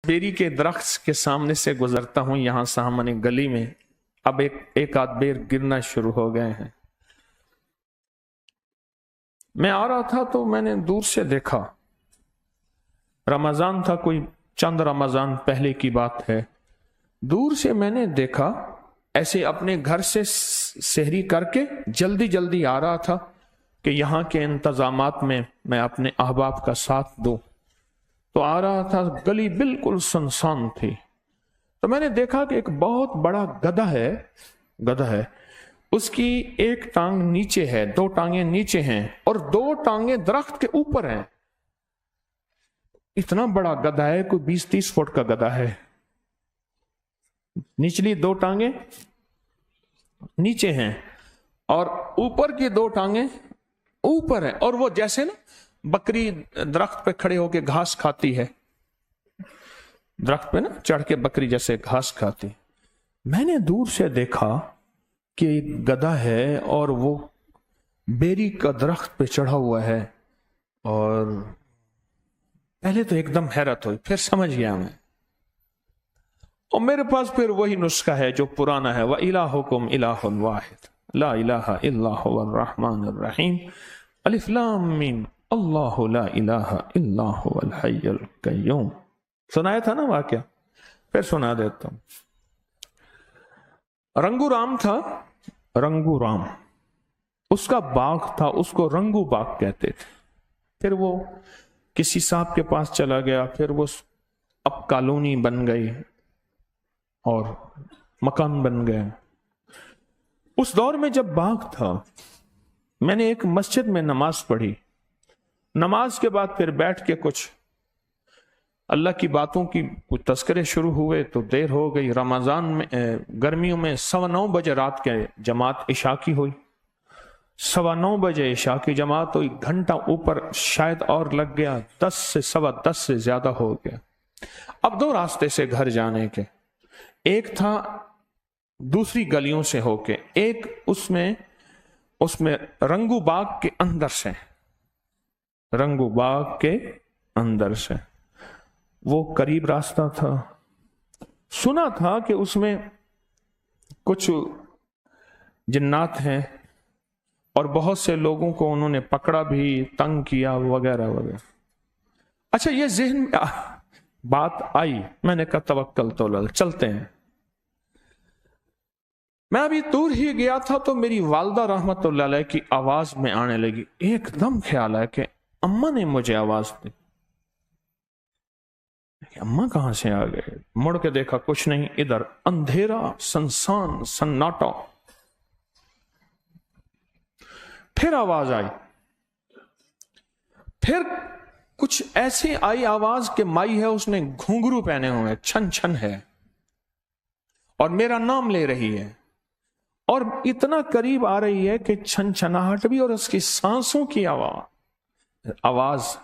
Berry के दरख्त के सामने से गुजरता हूं, यहां सामने गली में अब एक आध बेर गिरना शुरू हो गए हैं। मैं आ रहा था तो मैंने दूर से देखा, रमजान था, कोई चंद रमजान पहले की बात है। दूर से मैंने देखा ऐसे अपने घर से सहरी करके जल्दी जल्दी आ रहा था कि यहाँ के इंतजामात में मैं अपने अहबाब का साथ दूं। तो आ रहा था, गली बिल्कुल सुनसान थी। तो मैंने देखा कि एक बहुत बड़ा गधा है, उसकी एक टांग नीचे है, दो टांगे नीचे हैं और दो टांगे दरख्त के ऊपर हैं। इतना बड़ा गधा है, कोई 20-30 फुट का गधा है। निचली दो टांगे नीचे हैं और ऊपर की दो टांगे ऊपर है, और वो जैसे ना बकरी दरख्त पे खड़े होके घास खाती है, दरख्त पे ना चढ़ के बकरी जैसे घास खाती। मैंने दूर से देखा कि एक गधा है और वो बेरी का दरख्त पे चढ़ा हुआ है। और पहले तो एकदम हैरत हुई, फिर समझ गया मैं। और मेरे पास फिर वही नुस्खा है जो पुराना है, व इलाहुकुम इलाहुन वाहिद ला इलाहा इल्ला हुवल रहमानुर रहीम अलिफ लाम मीम अल्लाहु ला इलाहा इल्ला हुवल हय्युल कय्यूम। सुनाया था ना वाकया, फिर सुना देता हूं। रंगू राम था, रंगू राम, उसका बाग था, उसको रंगू बाग कहते थे। फिर वो किसी साहब के पास चला गया, फिर वो अब कॉलोनी बन गई और मकान बन गए। उस दौर में जब बाग था, मैंने एक मस्जिद में नमाज पढ़ी। नमाज के बाद फिर बैठ के कुछ अल्लाह की बातों की कुछ तस्करे शुरू हुए तो देर हो गई। रमजान में गर्मियों में 9:15 बजे रात के जमात इशा की हुई, 9:15 बजे इशा की जमात हुई। घंटा ऊपर शायद और लग गया, 10 से 10:15 से ज्यादा हो गया। अब दो रास्ते से घर जाने के, एक था दूसरी गलियों से होके, एक उसमें रंगू बाग के अंदर से, रंगू बाग के अंदर से वो करीब रास्ता था। सुना था कि उसमें कुछ जिन्नात हैं और बहुत से लोगों को उन्होंने पकड़ा भी, तंग किया वगैरह वगैरह। अच्छा, ये ज़हन में बात आई, मैंने कहा तवक्कल तो अल्लाह, चलते हैं। मैं अभी दूर ही गया था तो मेरी वालदा रहमतुल्लाह अलैह की आवाज में आने लगी। एकदम ख्याल है कि अम्मा ने मुझे आवाज दी। अम्मा कहां से आ गए? मुड़ के देखा, कुछ नहीं, इधर अंधेरा, सुनसान, सन्नाटा। फिर आवाज आई, फिर कुछ ऐसी आई आवाज के माई है, उसने घुंघरू पहने हुए, छन छन है और मेरा नाम ले रही है और इतना करीब आ रही है कि छन छनाहट भी और उसकी सांसों की आवाज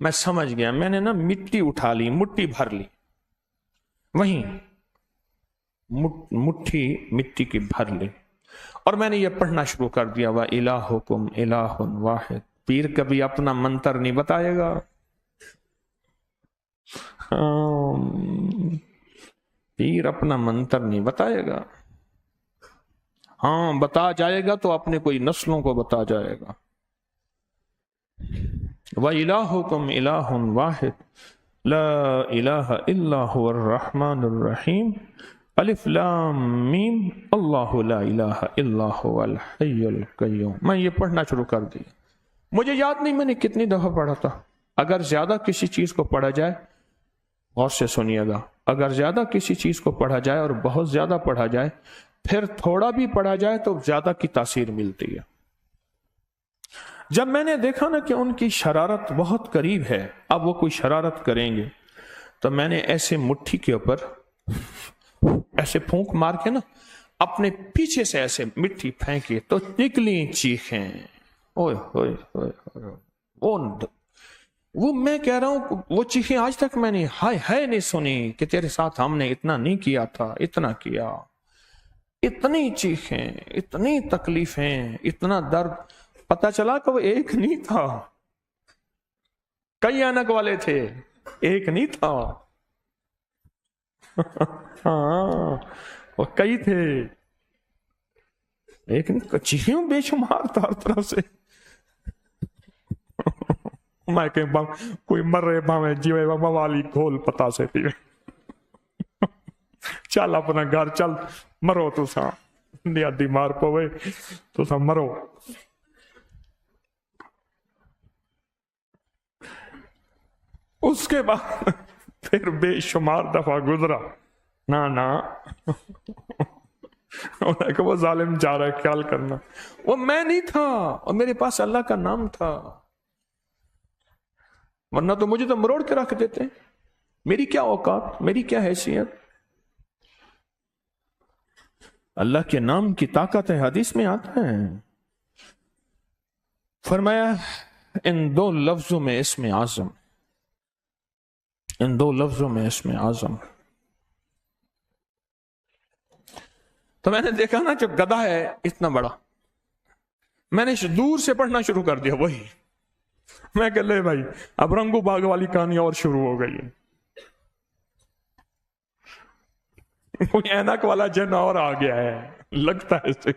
मैं समझ गया। मैंने ना मिट्टी उठा ली, मुट्ठी भर ली, वहीं मुट्ठी मिट्टी की भर ली और मैंने ये पढ़ना शुरू कर दिया, व इलाहुकुम इलाहुन वाहिद। पीर कभी अपना मंत्र नहीं बताएगा, पीर अपना मंत्र नहीं बताएगा। हाँ, बता जाएगा तो अपने कोई नस्लों को बता जाएगा। व इलाहुकुम इलाहुन वाहिद ला इलाहा इल्ला हुवल रहमानुर रहीम अलिफ लाम मीम अल्लाहु ला इलाहा इल्ला हुवल हय्युल कय्यूम। मैं ये पढ़ना शुरू कर दिया। मुझे याद नहीं मैंने कितनी दफा पढ़ा था। अगर ज्यादा किसी चीज को पढ़ा जाए, गौर से सुनिएगा, अगर ज्यादा किसी चीज को पढ़ा जाए और बहुत ज्यादा पढ़ा जाए, फिर थोड़ा भी पढ़ा जाए तो ज्यादा की तासीर मिलती है। जब मैंने देखा ना कि उनकी शरारत बहुत करीब है, अब वो कोई शरारत करेंगे, तो मैंने ऐसे मुट्ठी के ऊपर ऐसे फूंक मार के ना अपने पीछे से ऐसे मिट्टी फेंकी तो निकली चीखें। ओए ओए ओए, वो मैं कह रहा हूं, वो चीखें आज तक मैंने हाय हाय नहीं सुनी कि तेरे साथ हमने इतना नहीं किया था, इतना किया। इतनी चीखें, इतनी तकलीफें, इतना दर्द। पता चला कि वो एक नहीं था, कई अनक वाले थे, एक नहीं था। ہاں وہ کئی تھے، ایک نہیں چیزوں بے شمار تھا ہر طرف سے. میں کہ کوئی مر رہے باویں جیوے موالی کھول پتا سے پیوے. چل اپنا گھر چل، مرو تو سا نیادی مار پوے تو سا مرو. اس کے بعد پھر بے شمار دفعہ گزرا، نا وہ ظالم جا رہا ہے، خیال کرنا وہ میں نہیں تھا اور میرے پاس اللہ کا نام تھا، ورنہ تو مجھے تو مروڑ کے رکھ دیتے. میری کیا اوقات، میری کیا حیثیت. اللہ کے نام کی طاقت ہے، حدیث میں آتا ہے. فرمایا ان دو لفظوں میں اسم اعظم، ان دو لفظوں میں اسم اعظم. تو میں نے دیکھا نا جو گدھا ہے اتنا بڑا، میں نے دور سے پڑھنا شروع کر دیا وہی. میں کہ لے بھائی اب رنگو باغ والی کہانی اور شروع ہو گئی ہے. کوئی اینک والا جن اور آ گیا ہے لگتا ہے اسے.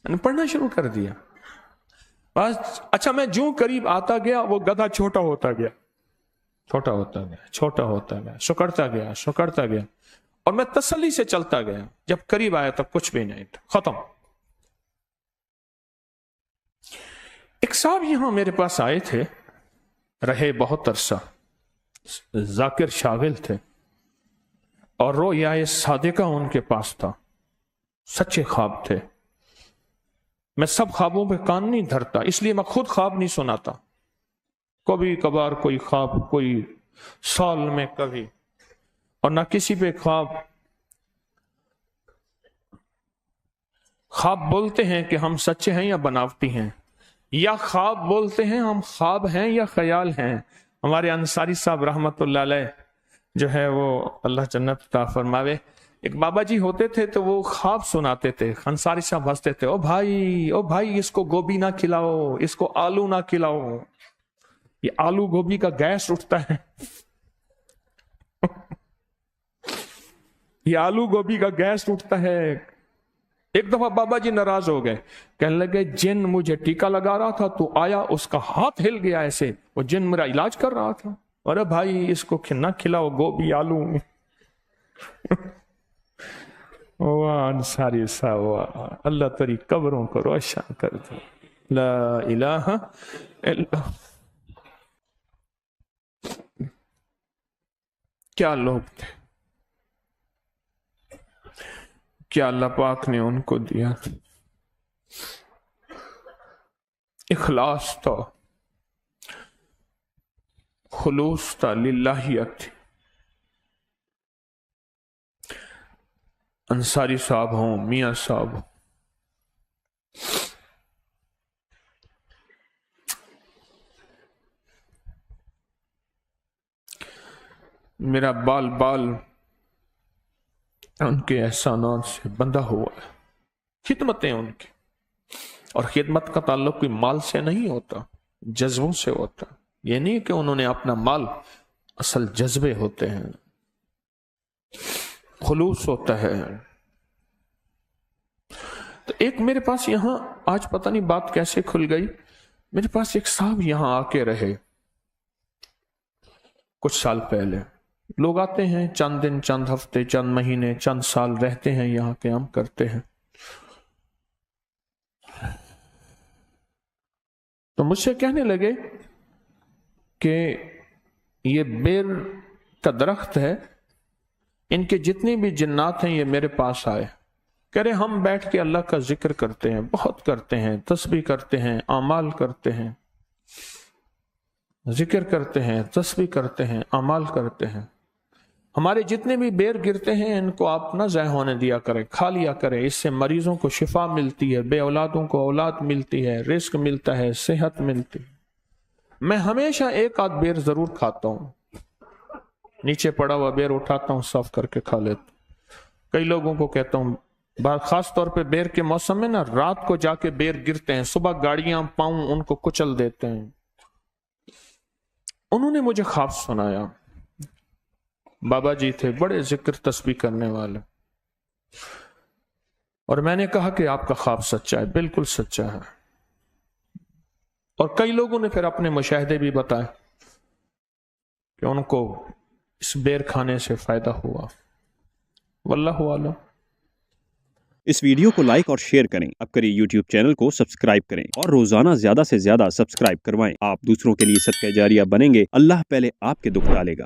میں نے پڑھنا شروع کر دیا بس. اچھا میں جو قریب آتا گیا وہ گدھا چھوٹا ہوتا گیا، چھوٹا ہوتا گیا، چھوٹا ہوتا گیا، سکڑتا گیا، سکڑتا گیا، اور میں تسلی سے چلتا گیا. جب قریب آیا تب کچھ بھی نہیں تھا، ختم. ایک صاحب یہاں میرے پاس آئے تھے، رہے بہت عرصہ، ذاکر شاغل تھے، اور رویائے صادقہ ان کے پاس تھا، سچے خواب تھے. میں سب خوابوں پہ کان نہیں دھرتا، اس لیے میں خود خواب نہیں سناتا. کبھی کبھار کوئی خواب، کوئی سال میں کبھی، اور نہ کسی پہ خواب بولتے ہیں کہ ہم سچے ہیں یا بناوٹی ہیں، یا خواب بولتے ہیں ہم خواب ہیں یا خیال ہیں. ہمارے انصاری صاحب رحمت اللہ علیہ جو ہے وہ اللہ جنت عطا فرماوے، ایک بابا جی ہوتے تھے تو وہ خواب سناتے تھے. انصاری صاحب ہنستے تھے، او بھائی اس کو گوبھی نہ کھلاؤ، اس کو آلو نہ کھلاؤ، یہ آلو گوبھی کا گیس اٹھتا ہے. یہ آلو گوبھی کا گیس اٹھتا ہے. ایک دفعہ بابا جی ناراض ہو گئے، کہنے لگے جن مجھے ٹیکا لگا رہا تھا تو آیا، اس کا ہاتھ ہل گیا ایسے، وہ جن میرا علاج کر رہا تھا. ارے بھائی اس کو نہ کھلاؤ گوبھی آلو. واہ انصاری صاحب واہ، اللہ تیری قبروں کو روشن کر دے. لا الہ الا کیا لوگ تھے، کیا اللہ پاک نے ان کو دیا. اخلاص تھا، خلوص تھا، للہیت تھی. انصاری صاحب ہوں، میاں صاحب ہوں، میرا بال ان کے احسانات سے بندھا ہوا ہے. خدمتیں ان کی، اور خدمت کا تعلق کوئی مال سے نہیں ہوتا، جذبوں سے ہوتا. یہ نہیں کہ انہوں نے اپنا مال، اصل جذبے ہوتے ہیں، خلوص ہوتا ہے. تو ایک میرے پاس یہاں آج پتہ نہیں بات کیسے کھل گئی، میرے پاس ایک صاحب یہاں آ کے رہے کچھ سال پہلے. لوگ آتے ہیں چند دن، چند ہفتے، چند مہینے، چند سال رہتے ہیں یہاں، قیام کرتے ہیں. تو مجھ سے کہنے لگے کہ یہ بیر کا درخت ہے، ان کے جتنے بھی جنات ہیں یہ میرے پاس آئے، کہہ رہے ہم بیٹھ کے اللہ کا ذکر کرتے ہیں، بہت کرتے ہیں، تسبیح کرتے ہیں، اعمال کرتے ہیں، ذکر کرتے ہیں، تسبیح کرتے ہیں، اعمال کرتے ہیں. ہمارے جتنے بھی بیر گرتے ہیں ان کو آپ نہ ضائع ہونے دیا کریں، کھا لیا کریں، اس سے مریضوں کو شفا ملتی ہے، بے اولادوں کو اولاد ملتی ہے، رزق ملتا ہے، صحت ملتی ہے. میں ہمیشہ ایک آدھ بیر ضرور کھاتا ہوں، نیچے پڑا ہوا بیر اٹھاتا ہوں، صاف کر کے کھا لیتا ہوں. کئی لوگوں کو کہتا ہوں، خاص طور پہ بیر کے موسم میں نا رات کو جا کے بیر گرتے ہیں، صبح گاڑیاں پاؤں ان کو کچل دیتے ہیں. انہوں نے مجھے خواب سنایا، बाबा जी थे, बड़े जिक्र तस्बीह करने वाले, और मैंने कहा कि आपका ख्वाब सच्चा है, बिल्कुल सच्चा है। और कई लोगों ने फिर अपने मुशाहिदे भी बताए कि उनको इस बेर खाने से फायदा हुआ। वल्लाहु आलम। इस वीडियो को लाइक और शेयर करें। अब करिए YouTube चैनल को सब्सक्राइब करें और रोजाना ज्यादा से ज्यादा सब्सक्राइब करवाएं। आप दूसरों के लिए सदका जारिया बनेंगे। अल्लाह पहले आपके दुख टालेगा।